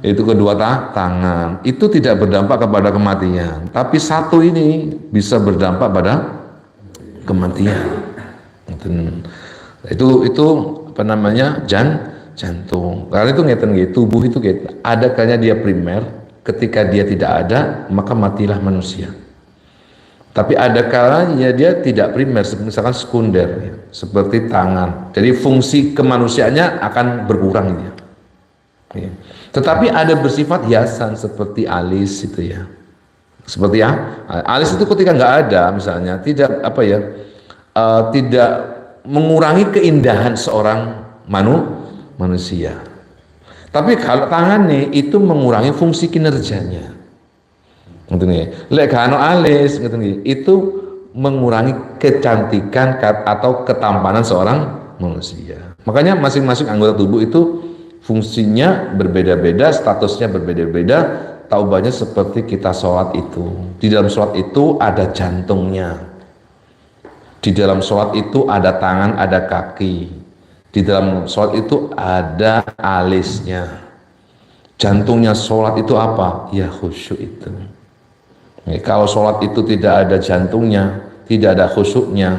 Itu kedua tangan. Itu tidak berdampak kepada kematian, tapi satu ini bisa berdampak pada kematian. Itu apa namanya, jantung. Karena itu ngeten gitu, tubuh itu gitu. Ada kalanya dia primer, ketika dia tidak ada maka matilah manusia. Tapi ada kalanya dia tidak primer, misalkan sekunder, ya, seperti tangan. Jadi fungsi kemanusiaannya akan berkurang dia. Ya. Tetapi ada bersifat hiasan seperti alis itu ya. Seperti ya, alis itu ketika nggak ada misalnya tidak apa ya, tidak mengurangi keindahan seorang manusia. Tapi kalau tangan nih itu mengurangi fungsi kinerjanya. Lek kano alis itu mengurangi kecantikan atau ketampanan seorang manusia. Makanya masing-masing anggota tubuh itu fungsinya berbeda-beda, statusnya berbeda-beda. Taubahnya seperti kita sholat itu. Di dalam sholat itu ada jantungnya. Di dalam sholat itu ada tangan, ada kaki. Di dalam sholat itu ada alisnya. Jantungnya sholat itu apa? Ya khusyuk itu. Kalau sholat itu tidak ada jantungnya, tidak ada khusyuknya,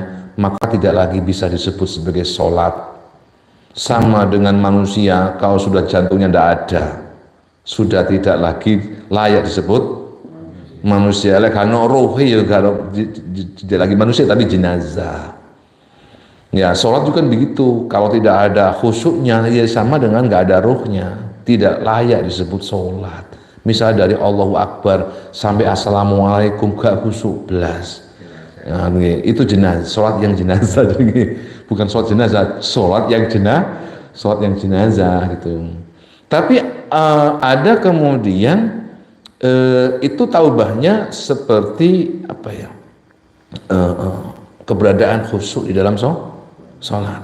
maka tidak lagi bisa disebut sebagai sholat. Sama dengan manusia, kalau sudah jantungnya tidak ada, sudah tidak lagi layak disebut manusia. Karena roh ya kalau tidak lagi manusia tapi jenazah. Ya sholat juga begitu. Kalau tidak ada khusyuknya, ya sama dengan nggak ada rohnya, tidak layak disebut sholat. Misalnya dari Allahu Akbar sampai Assalamualaikum gak khusyuk belas. Ya, itu jenazah, sholat yang jenazah. Bukan sholat jenazah, sholat yang jenazah gitu. Tapi ada kemudian itu taubahnya seperti apa ya, keberadaan khusyuk di dalam sholat.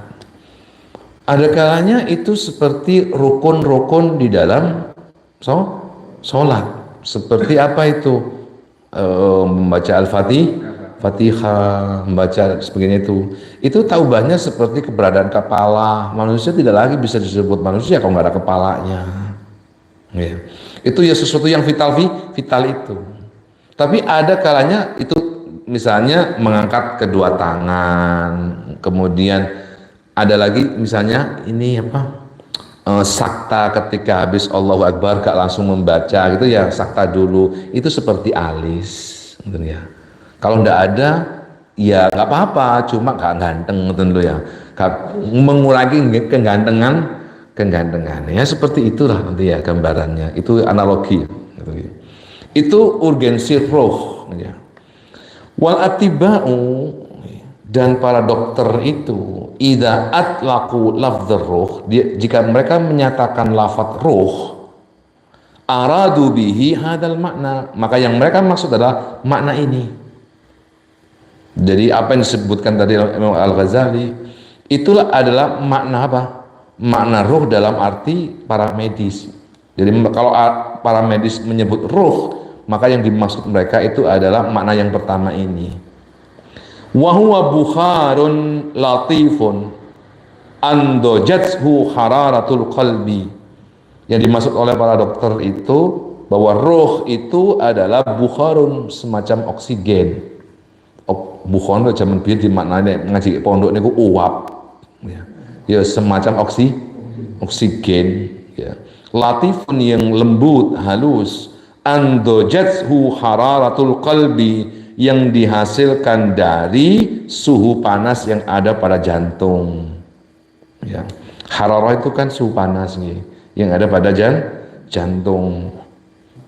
Ada kalanya itu seperti rukun-rukun di dalam sholat. Seperti apa itu? Membaca Fatihah, membaca sebagainya itu taubahnya seperti keberadaan kepala. Manusia tidak lagi bisa disebut manusia kalau nggak ada kepalanya. Ya. Itu ya sesuatu yang vital itu. Tapi ada kalanya itu misalnya mengangkat kedua tangan, kemudian ada lagi misalnya ini apa? Sakta ketika habis Allahu Akbar gak langsung membaca gitu ya, sakta dulu. Itu seperti alis gitu ya. Kalau ndak ada ya nggak apa-apa, cuma nggak ganteng gitu ya, mengurangi kegantengan ya, seperti itulah nanti ya gambarannya. Itu analogi gitu. Itu urgensi roh ya. Wal atiba'u, dan para dokter itu idza atlaqu lafdz ruh, jika mereka menyatakan lafaz ruh, aradu bihi hadal makna, maka yang mereka maksud adalah makna ini. Jadi apa yang disebutkan tadi Imam Al-Ghazali itulah adalah makna apa? Makna ruh dalam arti para medis. Jadi kalau para medis menyebut ruh, maka yang dimaksud mereka itu adalah makna yang pertama ini. Wa huwa bukharun latifun andojathu hararatul qalbi. Yang dimaksud oleh para dokter itu bahwa ruh itu adalah bukharun, semacam oksigen. Bukhon zaman biyen dimaknane ngaji pondok niku uap ya, semacam oksigen ya. Latifun yang lembut, halus, andojathu hararatul qalbi, yang dihasilkan dari suhu panas yang ada pada jantung ya. Hararah itu kan suhu panas nih yang ada pada jantung.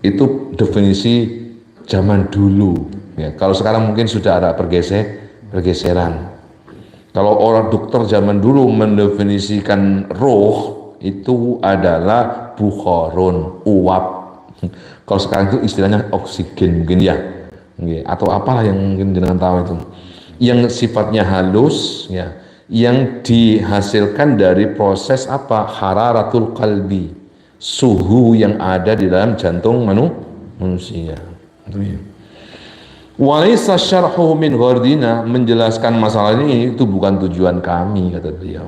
Itu definisi zaman dulu ya. Kalau sekarang mungkin sudah ada pergeseran. Kalau orang dokter zaman dulu mendefinisikan roh itu adalah bukharun, uap. Kalau sekarang itu istilahnya oksigen mungkin ya, atau apalah yang mungkin jangan tahu itu, yang sifatnya halus ya, yang dihasilkan dari proses apa? Hararatul qalbi, suhu yang ada di dalam jantung manusia. Itu ya. Walaysa syarhuhu min ghardina, menjelaskan masalah ini itu bukan tujuan kami, kata beliau.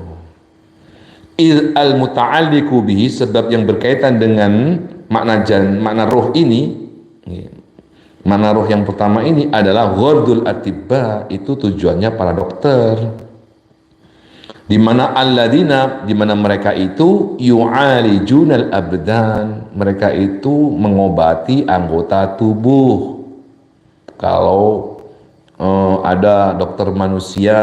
al muta'alliqu bihi, sebab yang berkaitan dengan makna roh ini, makna roh yang pertama ini adalah ghardul atibba, itu tujuannya para dokter, di mana alladzina, di mana mereka itu yu'alijunal abdan, mereka itu mengobati anggota tubuh. Kalau ada dokter manusia,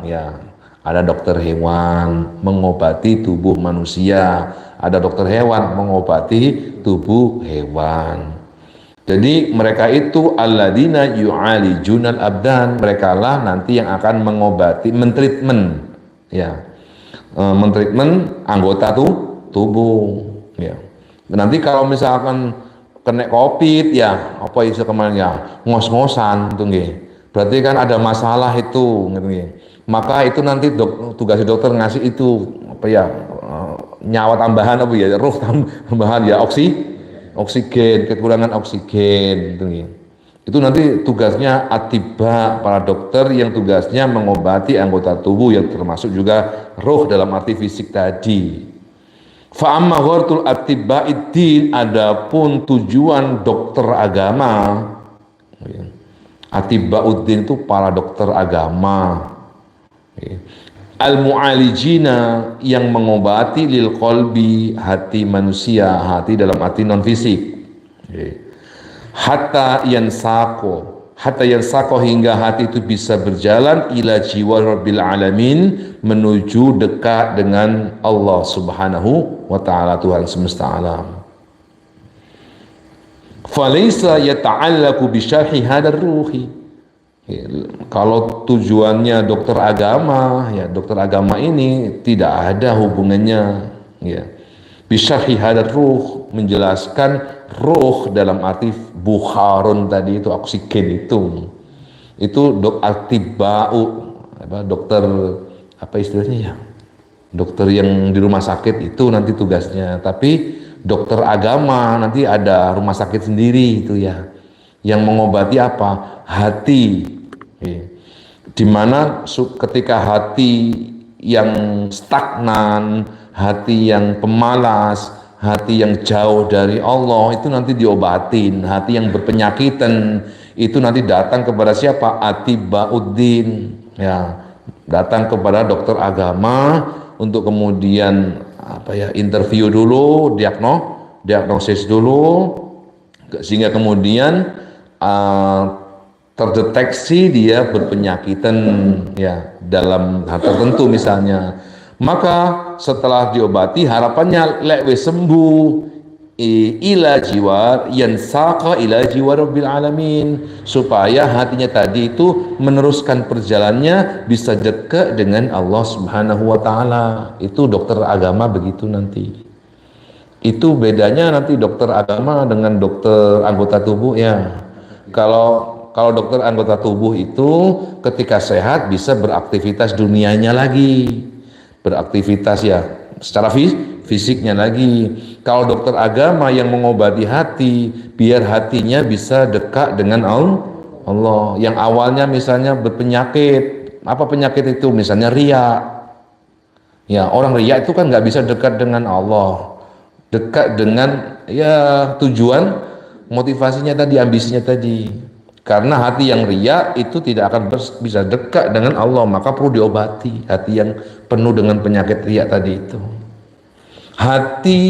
ya ada dokter hewan mengobati tubuh manusia, ada dokter hewan mengobati tubuh hewan. Jadi mereka itu alladzina yu'alijunal abdan, mereka lah nanti yang akan mengobati, mentreatment, ya, mentreatment anggota tubuh, ya. Nanti kalau misalkan kena COVID, ya apa isu kemarin ya, ngos-ngosan tuh nggih. Berarti kan ada masalah itu, ngerti. Maka itu nanti tugas dokter ngasih itu apa ya, nyawa tambahan apa ya, ruh tambahan ya, oksigen, kekurangan oksigen gitu ya. Itu nanti tugasnya atibba, para dokter yang tugasnya mengobati anggota tubuh yang termasuk juga ruh dalam arti fisik tadi. Fa amma ghartul atibbaiddin, adapun tujuan dokter agama, atibbauddin itu para dokter agama, al-mu'alijina, yang mengobati lil qalbi, hati manusia, hati dalam arti non fisik, hatta yansaqo, hingga hati itu bisa berjalan ila jiwa rabbil alamin, menuju dekat dengan Allah subhanahu wa ta'ala, Tuhan semesta alam. Falaysa yata'allaqu bi syarhi hadar ruhi. Kalau tujuannya dokter agama, ya dokter agama ini tidak ada hubungannya, ya, bisyarhi hadar ruh, menjelaskan ruh dalam arti bukharun tadi itu, oksigen itu atibba'u, dokter apa istilahnya ya, dokter yang di rumah sakit itu nanti tugasnya. Tapi dokter agama nanti ada rumah sakit sendiri itu ya, yang mengobati apa, hati. Dimana ketika hati yang stagnan, hati yang pemalas, hati yang jauh dari Allah, itu nanti diobatin. Hati yang berpenyakitan itu nanti datang kepada siapa? Atibbauddin, ya, datang kepada dokter agama untuk kemudian apa ya, interview dulu, diagnosis dulu, sehingga kemudian terdeteksi dia berpenyakitan, ya, dalam hal tertentu misalnya. Maka setelah diobati, harapannya lekwe sembuh, ila jiwa yansaqa ila jiwa rabbil alamin, supaya hatinya tadi itu meneruskan perjalanannya bisa dekat dengan Allah subhanahu wa ta'ala. Itu dokter agama begitu nanti. Itu bedanya nanti dokter agama dengan dokter anggota tubuh, ya. Kalau dokter anggota tubuh itu ketika sehat bisa beraktivitas dunianya lagi, beraktivitas ya secara fisiknya lagi. Kalau dokter agama yang mengobati hati, biar hatinya bisa dekat dengan Allah. Yang awalnya misalnya berpenyakit, apa penyakit itu? Misalnya riya. Ya, orang riya itu kan nggak bisa dekat dengan Allah, dekat dengan ya tujuan, motivasinya tadi, ambisinya tadi. Karena hati yang riya itu tidak akan bisa dekat dengan Allah, maka perlu diobati hati yang penuh dengan penyakit riya tadi itu. Hati